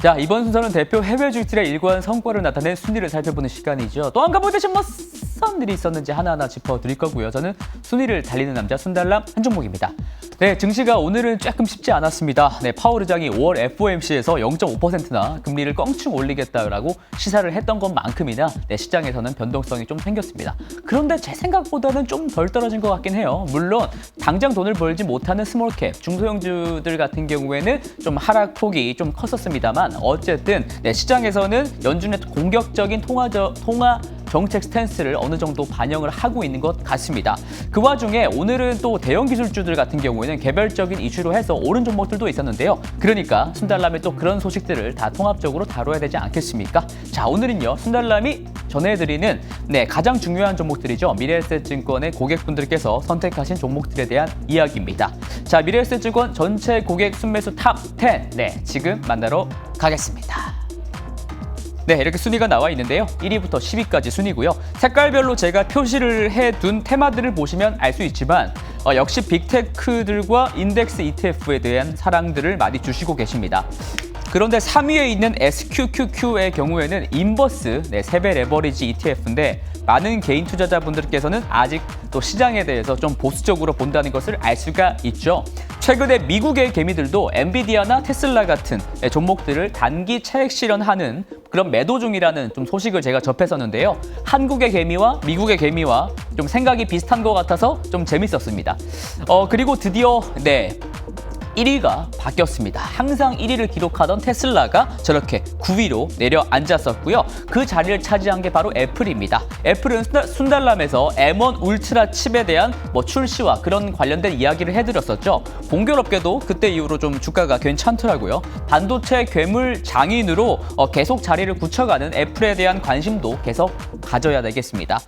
자, 이번 순서는 대표 해외 주식들의 일관 성과를 나타낸 순위를 살펴보는 시간이죠. 또 안 가보듯이 무슨 일이 있었는지 하나하나 짚어드릴 거고요. 저는 순위를 달리는 남자 순달람 한종목입니다. 네, 증시가 오늘은 조금 쉽지 않았습니다. 네, 파월 의장이 5월 FOMC에서 0.5%나 금리를 껑충 올리겠다라고 시사를 했던 것만큼이나 네, 시장에서는 변동성이 좀 생겼습니다. 그런데 제 생각보다는 좀 덜 떨어진 것 같긴 해요. 물론 당장 돈을 벌지 못하는 스몰캡, 중소형주들 같은 경우에는 좀 하락폭이 좀 컸었습니다만 어쨌든 네, 시장에서는 연준의 공격적인 통화 정책 스탠스를 어느 정도 반영을 하고 있는 것 같습니다. 그 와중에 오늘은 또 대형 기술주들 같은 경우에는 개별적인 이슈로 해서 오른 종목들도 있었는데요. 그러니까 순달람이 또 그런 소식들을 다 통합적으로 다뤄야 되지 않겠습니까? 자, 오늘은요. 순달람이 전해드리는 네, 가장 중요한 종목들이죠. 미래에셋증권의 고객분들께서 선택하신 종목들에 대한 이야기입니다. 자, 미래에셋증권 전체 고객 순매수 탑 10. 네, 지금 만나러 가겠습니다. 네, 이렇게 순위가 나와 있는데요. 1위부터 10위까지 순위고요. 색깔별로 제가 표시를 해둔 테마들을 보시면 알 수 있지만 역시 빅테크들과 인덱스 ETF에 대한 사랑들을 많이 주시고 계십니다. 그런데 3위에 있는 SQQQ의 경우에는 인버스, 네, 세배 레버리지 ETF인데 많은 개인 투자자분들께서는 아직 또 시장에 대해서 좀 보수적으로 본다는 것을 알 수가 있죠. 최근에 미국의 개미들도 엔비디아나 테슬라 같은 종목들을 단기 차익 실현하는 그런 매도 중이라는 좀 소식을 제가 접했었는데요. 한국의 개미와 미국의 개미와 좀 생각이 비슷한 것 같아서 좀 재밌었습니다. 그리고 드디어 1위가 바뀌었습니다. 항상 1위를 기록하던 테슬라가 저렇게 9위로 내려앉았었고요. 그 자리를 차지한 게 바로 애플입니다. 애플은 순달람에서 M1 울트라 칩에 대한 출시와 그런 관련된 이야기를 해드렸었죠. 공교롭게도 그때 이후로 좀 주가가 괜찮더라고요. 반도체 괴물 장인으로 계속 자리를 굳혀가는 애플에 대한 관심도 계속 가져야 되겠습니다.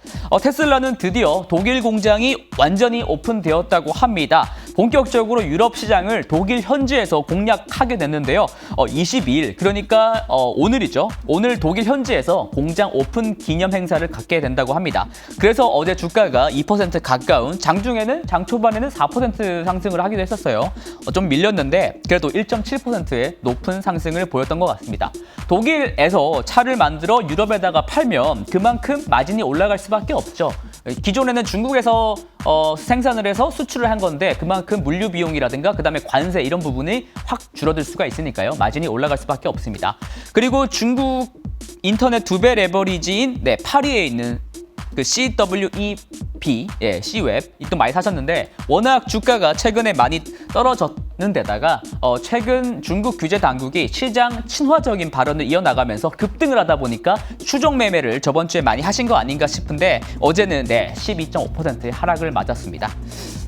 테슬라는 드디어 독일 공장이 완전히 오픈되었다고 합니다. 본격적으로 유럽 시장을 독일 현지에서 공략하게 됐는데요. 22일, 그러니까 오늘이죠. 오늘 독일 현지에서 공장 오픈 기념 행사를 갖게 된다고 합니다. 그래서 어제 주가가 2% 가까운, 장중에는 장 초반에는 4% 상승을 하기도 했었어요. 좀 밀렸는데 그래도 1.7%의 높은 상승을 보였던 것 같습니다. 독일에서 차를 만들어 유럽에다가 팔면 그만큼 마진이 올라갈 수밖에 없죠. 기존에는 중국에서 생산을 해서 수출을 한 건데 그만큼 물류 비용이라든가 그다음에 관세 이런 부분이 확 줄어들 수가 있으니까요. 마진이 올라갈 수밖에 없습니다. 그리고 중국 인터넷 2배 레버리지인 8위에 있는 그 CWEP, C웹 또 많이 사셨는데 워낙 주가가 최근에 많이 떨어졌는 데다가 최근 중국 규제 당국이 시장 친화적인 발언을 이어나가면서 급등을 하다 보니까 추종 매매를 저번 주에 많이 하신 거 아닌가 싶은데 어제는 12.5%의 하락을 맞았습니다.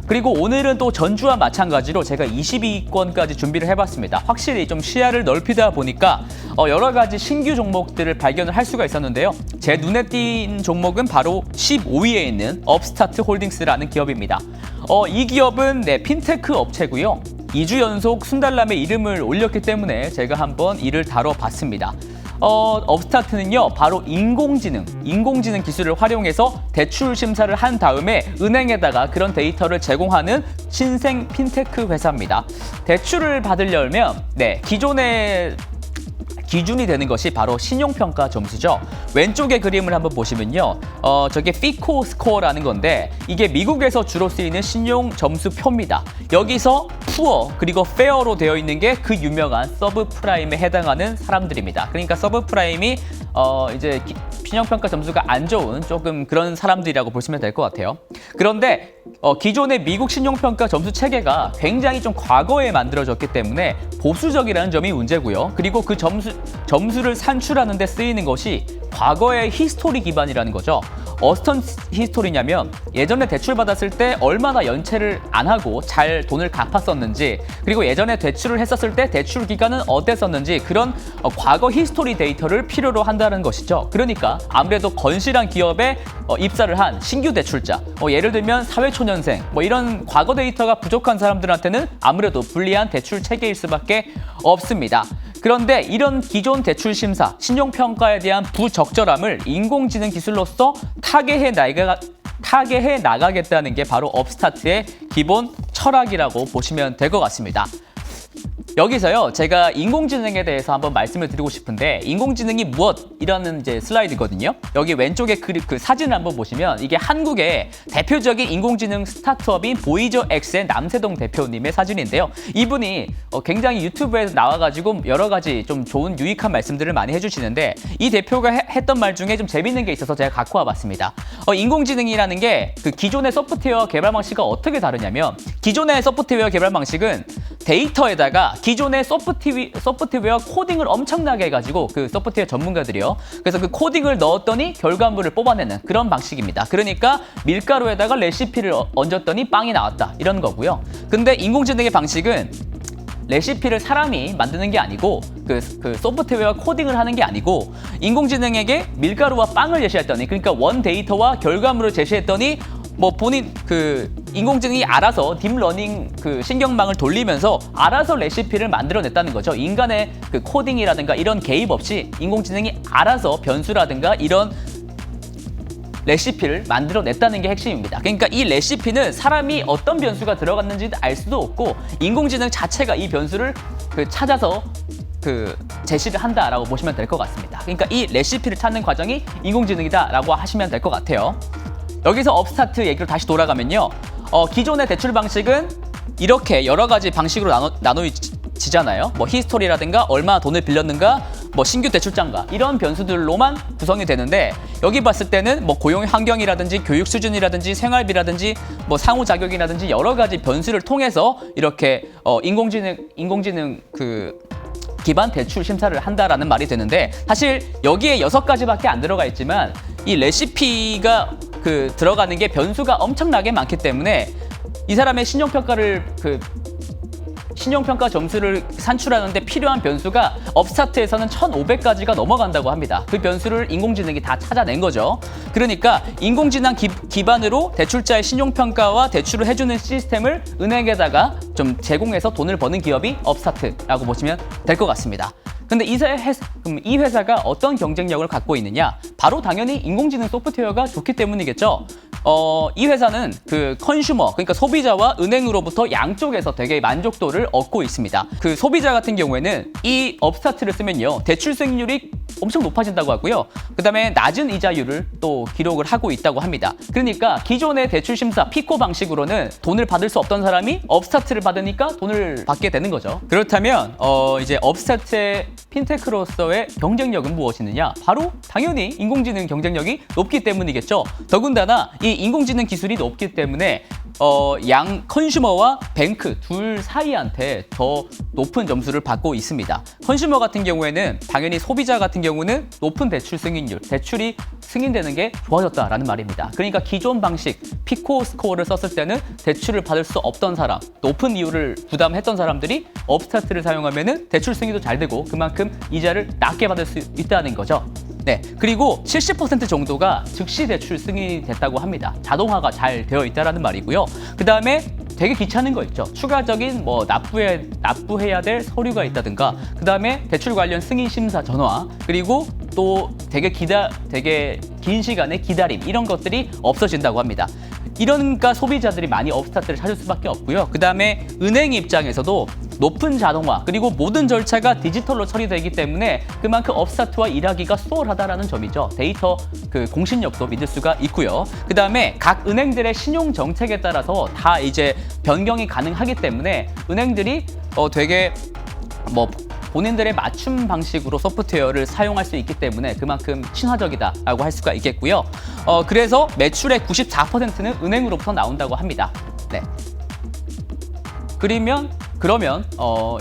그리고 오늘은 또 전주와 마찬가지로 제가 22위권까지 준비를 해봤습니다. 확실히 좀 시야를 넓히다 보니까 여러 가지 신규 종목들을 발견을 할 수가 있었는데요. 제 눈에 띈 종목은 바로 15위에 있는 업스타트 홀딩스라는 기업입니다. 이 기업은 핀테크 업체고요. 2주 연속 순달람의 이름을 올렸기 때문에 제가 한번 이를 다뤄봤습니다. 업스타트는요, 바로 인공지능 기술을 활용해서 대출 심사를 한 다음에 은행에다가 그런 데이터를 제공하는 신생 핀테크 회사입니다. 대출을 받으려면 기존의 기준이 되는 것이 바로 신용평가 점수죠. 왼쪽의 그림을 한번 보시면요. 저게 피코 스코어라는 건데 이게 미국에서 주로 쓰이는 신용 점수표입니다. 여기서 푸어 그리고 페어로 되어 있는 게 그 유명한 서브프라임에 해당하는 사람들입니다. 그러니까 서브프라임이 이제 신용평가 점수가 안 좋은 조금 그런 사람들이라고 보시면 될 것 같아요. 그런데 기존의 미국 신용평가 점수 체계가 굉장히 좀 과거에 만들어졌기 때문에 보수적이라는 점이 문제고요. 그리고 그 점수를 산출하는 데 쓰이는 것이 과거의 히스토리 기반이라는 거죠. 어떤 히스토리냐면 예전에 대출 받았을 때 얼마나 연체를 안 하고 잘 돈을 갚았었는지 그리고 예전에 대출을 했었을 때 대출 기간은 어땠었는지 그런 과거 히스토리 데이터를 필요로 한다는 것이죠. 그러니까 아무래도 건실한 기업에 입사를 한 신규 대출자 예를 들면 사회초년생 이런 과거 데이터가 부족한 사람들한테는 아무래도 불리한 대출 체계일 수밖에 없습니다. 그런데 이런 기존 대출 심사, 신용평가에 대한 부적절함을 인공지능 기술로서 타개해 나가겠다는 게 바로 업스타트의 기본 철학이라고 보시면 될 것 같습니다. 여기서요, 제가 인공지능에 대해서 한번 말씀을 드리고 싶은데, 인공지능이 무엇이라는 이제 슬라이드거든요. 여기 왼쪽에 그 사진을 한번 보시면 이게 한국의 대표적인 인공지능 스타트업인 보이저X의 남세동 대표님의 사진인데요. 이분이 굉장히 유튜브에서 나와가지고 여러 가지 좀 좋은 유익한 말씀들을 많이 해주시는데, 이 대표가 했던 말 중에 좀 재밌는 게 있어서 제가 갖고 와봤습니다. 인공지능이라는 게 그 기존의 소프트웨어 개발 방식과 어떻게 다르냐면, 기존의 소프트웨어 개발 방식은 데이터에다가 기존의 소프트웨어 코딩을 엄청나게 해가지고 그 소프트웨어 전문가들이요. 그래서 그 코딩을 넣었더니 결과물을 뽑아내는 그런 방식입니다. 그러니까 밀가루에다가 레시피를 얹었더니 빵이 나왔다 이런 거고요. 근데 인공지능의 방식은 레시피를 사람이 만드는 게 아니고 그 소프트웨어 코딩을 하는 게 아니고 인공지능에게 밀가루와 빵을 제시했더니, 그러니까 원 데이터와 결과물을 제시했더니 뭐 본인 그 인공지능이 알아서 딥러닝 그 신경망을 돌리면서 알아서 레시피를 만들어냈다는 거죠. 인간의 그 코딩이라든가 이런 개입 없이 인공지능이 알아서 변수라든가 이런 레시피를 만들어냈다는 게 핵심입니다. 그러니까 이 레시피는 사람이 어떤 변수가 들어갔는지 알 수도 없고 인공지능 자체가 이 변수를 찾아서 제시를 한다라고 보시면 될 것 같습니다. 그러니까 이 레시피를 찾는 과정이 인공지능이다라고 하시면 될 것 같아요. 여기서 업스타트 얘기로 다시 돌아가면요. 기존의 대출 방식은 이렇게 여러 가지 방식으로 나눠지잖아요. 뭐 히스토리라든가 얼마나 돈을 빌렸는가, 뭐 신규 대출자인가 이런 변수들로만 구성이 되는데, 여기 봤을 때는 뭐 고용 환경이라든지 교육 수준이라든지 생활비라든지 뭐 상호 자격이라든지 여러 가지 변수를 통해서 이렇게 인공지능 기반 대출 심사를 한다라는 말이 되는데, 사실 여기에 6가지밖에 안 들어가 있지만 이 레시피가 들어가는 게 변수가 엄청나게 많기 때문에 이 사람의 신용평가 점수를 산출하는데 필요한 변수가 업스타트에서는 1,500가지가 넘어간다고 합니다. 그 변수를 인공지능이 다 찾아낸 거죠. 그러니까 인공지능 기반으로 대출자의 신용평가와 대출을 해주는 시스템을 은행에다가 좀 제공해서 돈을 버는 기업이 업스타트라고 보시면 될 것 같습니다. 근데 그럼 이 회사가 어떤 경쟁력을 갖고 있느냐? 바로 당연히 인공지능 소프트웨어가 좋기 때문이겠죠. 이 회사는 컨슈머, 그러니까 소비자와 은행으로부터 양쪽에서 되게 만족도를 얻고 있습니다. 소비자 같은 경우에는 이 업스타트를 쓰면요, 대출 수익률이 엄청 높아진다고 하고요. 그다음에 낮은 이자율을 또 기록을 하고 있다고 합니다. 그러니까 기존의 대출 심사 피코 방식으로는 돈을 받을 수 없던 사람이 업스타트를 받으니까 돈을 받게 되는 거죠. 그렇다면 이제 업스타트의 핀테크로서의 경쟁력은 무엇이느냐? 바로 당연히 인공지능 경쟁력이 높기 때문이겠죠. 더군다나 이 인공지능 기술이 높기 때문에 양 컨슈머와 뱅크 둘 사이한테 더 높은 점수를 받고 있습니다. 컨슈머 같은 경우에는 당연히 소비자 같은 경우는 높은 대출 승인율, 대출이 승인되는 게 좋아졌다라는 말입니다. 그러니까 기존 방식 피코 스코어를 썼을 때는 대출을 받을 수 없던 사람, 높은 이율을 부담했던 사람들이 업스타트를 사용하면은 대출 승인도 잘 되고 그만큼 이자를 낮게 받을 수 있다는 거죠. 네, 그리고 70% 정도가 즉시 대출 승인이 됐다고 합니다. 자동화가 잘 되어 있다라는 말이고요. 그 다음에 되게 귀찮은 거 있죠. 추가적인 뭐 납부해야 될 서류가 있다든가, 그 다음에 대출 관련 승인 심사 전화, 그리고 또 되게 긴 시간의 기다림, 이런 것들이 없어진다고 합니다. 이러니까 소비자들이 많이 업스타트를 찾을 수밖에 없고요. 그 다음에 은행 입장에서도 높은 자동화, 그리고 모든 절차가 디지털로 처리되기 때문에 그만큼 업스타트와 일하기가 수월하다라는 점이죠. 데이터 공신력도 믿을 수가 있고요. 그 다음에 각 은행들의 신용 정책에 따라서 다 이제 변경이 가능하기 때문에 은행들이 되게 본인들의 맞춤 방식으로 소프트웨어를 사용할 수 있기 때문에 그만큼 친화적이다라고 할 수가 있겠고요. 그래서 매출의 94%는 은행으로부터 나온다고 합니다. 네. 그러면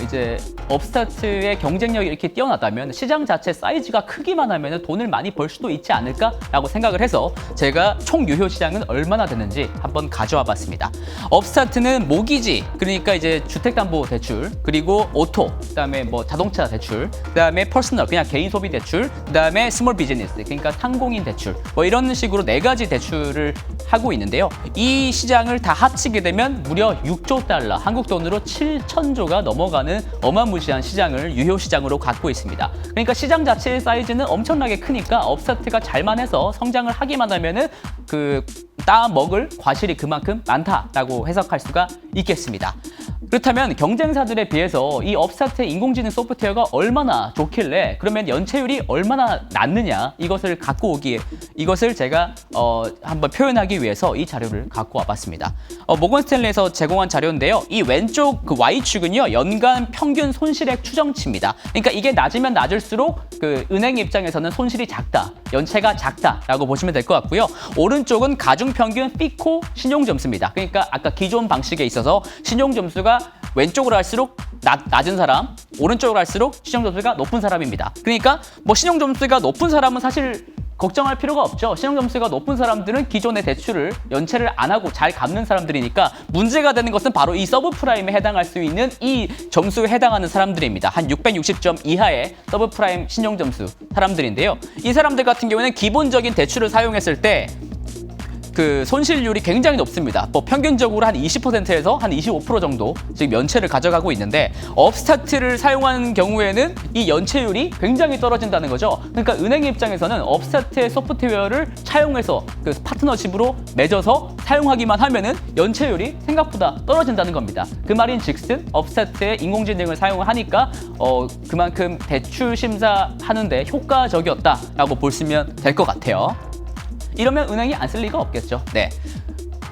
이제 업스타트의 경쟁력이 이렇게 뛰어나다면 시장 자체 사이즈가 크기만 하면 돈을 많이 벌 수도 있지 않을까라고 생각을 해서 제가 총 유효 시장은 얼마나 되는지 한번 가져와 봤습니다. 업스타트는 모기지, 그러니까 이제 주택담보대출, 그리고 오토, 그다음에 뭐 자동차 대출, 그다음에 퍼스널, 그냥 개인 소비 대출, 그다음에 스몰 비즈니스, 그러니까 상공인 대출, 뭐 이런 식으로 4가지 대출을 하고 있는데요. 이 시장을 다 합치게 되면 무려 6조 달러, 한국 돈으로 7천조가 넘어가는 어마무시한 시장을 유효 시장으로 갖고 있습니다. 그러니까 시장 자체의 사이즈는 엄청나게 크니까 업스타트가 잘만 해서 성장을 하기만 하면은 따먹을 과실이 그만큼 많다라고 해석할 수가 있겠습니다. 그렇다면 경쟁사들에 비해서 이 업스타트의 인공지능 소프트웨어가 얼마나 좋길래 그러면 연체율이 얼마나 낮느냐 이것을 제가 한번 표현하기 위해서 이 자료를 갖고 와봤습니다. 모건 스탠리에서 제공한 자료인데요. 이 왼쪽 그 Y축은요 연간 평균 손실액 추정치입니다. 그러니까 이게 낮으면 낮을수록 그 은행 입장에서는 손실이 작다, 연체가 작다라고 보시면 될 것 같고요. 오른쪽은 가중평균 피코 신용점수입니다. 그러니까 아까 기존 방식에 있어서 신용점수가 왼쪽으로 할수록 낮은 사람, 오른쪽으로 할수록 신용점수가 높은 사람입니다. 그러니까 뭐 신용점수가 높은 사람은 사실 걱정할 필요가 없죠. 신용점수가 높은 사람들은 기존의 대출을 연체를 안 하고 잘 갚는 사람들이니까 문제가 되는 것은 바로 이 서브프라임에 해당할 수 있는 이 점수에 해당하는 사람들입니다. 한 660점 이하의 서브프라임 신용점수 사람들인데요. 이 사람들 같은 경우에는 기본적인 대출을 사용했을 때 그 손실률이 굉장히 높습니다. 뭐 평균적으로 한 20%에서 한 25% 정도 지금 연체를 가져가고 있는데 업스타트를 사용하는 경우에는 이 연체율이 굉장히 떨어진다는 거죠. 그러니까 은행 입장에서는 업스타트의 소프트웨어를 차용해서 그 파트너십으로 맺어서 사용하기만 하면은 연체율이 생각보다 떨어진다는 겁니다. 그 말인즉슨 업스타트의 인공지능을 사용하니까 그만큼 대출 심사하는데 효과적이었다라고 보시면 될 것 같아요. 이러면 은행이 안 쓸 리가 없겠죠. 네.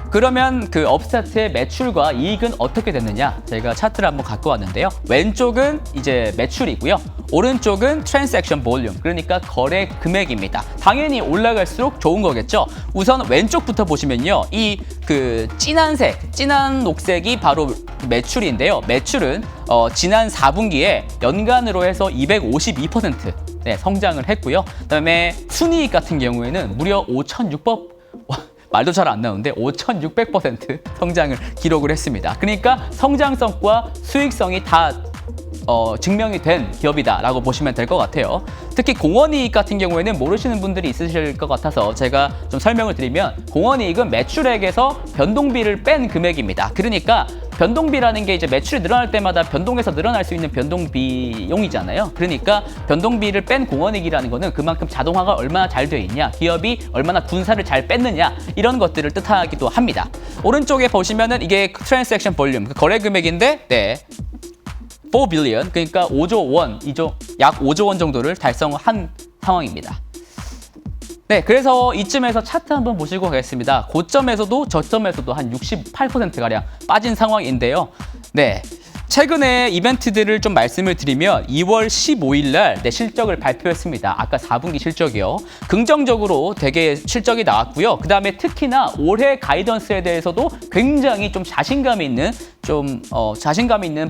그러면 그 업스타트의 매출과 이익은 어떻게 됐느냐? 제가 차트를 한번 갖고 왔는데요. 왼쪽은 이제 매출이고요. 오른쪽은 트랜잭션 볼륨, 그러니까 거래 금액입니다. 당연히 올라갈수록 좋은 거겠죠. 우선 왼쪽부터 보시면요. 이 그 진한 녹색이 바로 매출인데요. 매출은 지난 4분기에 연간으로 해서 252% 네, 성장을 했고요. 그다음에 순이익 같은 경우에는 무려 말도 잘 안 나오는데 5,600% 성장을 기록을 했습니다. 그러니까 성장성과 수익성이 다 증명이 된 기업이다라고 보시면 될 것 같아요. 특히 공원이익 같은 경우에는 모르시는 분들이 있으실 것 같아서 제가 좀 설명을 드리면 공원이익은 매출액에서 변동비를 뺀 금액입니다. 그러니까 변동비라는 게 이제 매출이 늘어날 때마다 변동해서 늘어날 수 있는 변동비용이잖아요. 그러니까 변동비를 뺀 공원이익이라는 거는 그만큼 자동화가 얼마나 잘 되어 있냐, 기업이 얼마나 군사를 잘 뺐느냐 이런 것들을 뜻하기도 합니다. 오른쪽에 보시면은 이게 트랜잭션 볼륨, 거래 금액인데 네. 4 빌리언, 그러니까 5조 원, 약 5조 원 정도를 달성한 상황입니다. 네, 그래서 이쯤에서 차트 한번 보시고 가겠습니다. 고점에서도 저점에서도 한 68%가량 빠진 상황인데요. 네. 최근에 이벤트들을 좀 말씀을 드리면 2월 15일 날 실적을 발표했습니다. 아까 4분기 실적이요. 긍정적으로 되게 실적이 나왔고요. 그다음에 특히나 올해 가이던스에 대해서도 굉장히 좀 자신감 있는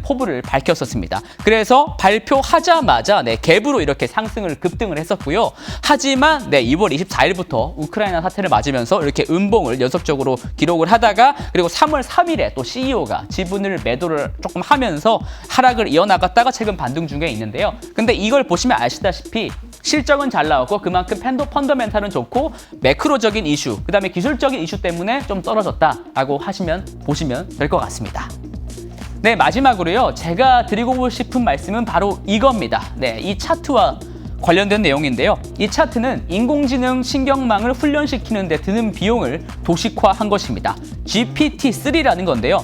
포부를 밝혔었습니다. 그래서 발표하자마자 갭으로 이렇게 상승을 급등을 했었고요. 하지만 2월 24일부터 우크라이나 사태를 맞으면서 이렇게 음봉을 연속적으로 기록을 하다가 그리고 3월 3일에 또 CEO가 지분을 매도를 조금 하면서 하락을 이어나갔다가 최근 반등 중에 있는데요. 근데 이걸 보시면 아시다시피 실적은 잘 나왔고 그만큼 펀더멘탈은 좋고 매크로적인 이슈, 그다음에 기술적인 이슈 때문에 좀 떨어졌다라고 보시면 될 것 같습니다. 네, 마지막으로요. 제가 드리고 싶은 말씀은 바로 이겁니다. 네, 이 차트와 관련된 내용인데요. 이 차트는 인공지능 신경망을 훈련시키는 데 드는 비용을 도식화한 것입니다. GPT-3라는 건데요.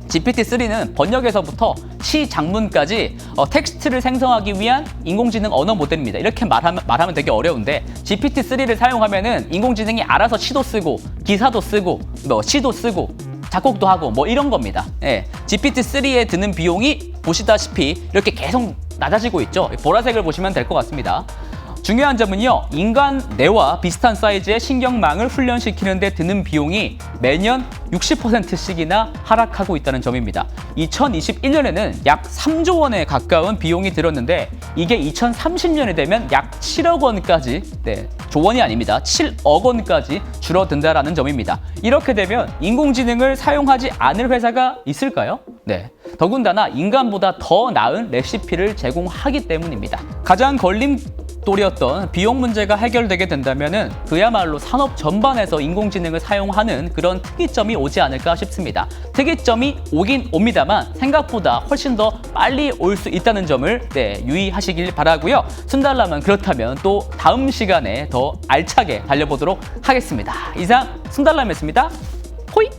GPT-3는 번역에서부터 시 장문까지 텍스트를 생성하기 위한 인공지능 언어 모델입니다. 이렇게 말하면 되게 어려운데 GPT-3를 사용하면은 인공지능이 알아서 시도 쓰고 기사도 쓰고 시도 쓰고 작곡도 하고 이런 겁니다. 예, GPT-3에 드는 비용이 보시다시피 이렇게 계속 낮아지고 있죠. 보라색을 보시면 될 것 같습니다. 중요한 점은요, 인간 뇌와 비슷한 사이즈의 신경망을 훈련시키는 데 드는 비용이 매년 60%씩이나 하락하고 있다는 점입니다. 2021년에는 약 3조 원에 가까운 비용이 들었는데 이게 2030년이 되면 약 7억 원까지, 조원이 아닙니다. 7억 원까지 줄어든다라는 점입니다. 이렇게 되면 인공지능을 사용하지 않을 회사가 있을까요? 네. 더군다나 인간보다 더 나은 레시피를 제공하기 때문입니다. 가장 걸림돌이었던 비용 문제가 해결되게 된다면은 그야말로 산업 전반에서 인공지능을 사용하는 그런 특이점이 오지 않을까 싶습니다. 특이점이 오긴 옵니다만 생각보다 훨씬 더 빨리 올 수 있다는 점을 유의하시길 바라고요. 순달람은 그렇다면 또 다음 시간에 더 알차게 달려보도록 하겠습니다. 이상 순달람이었습니다. 호이!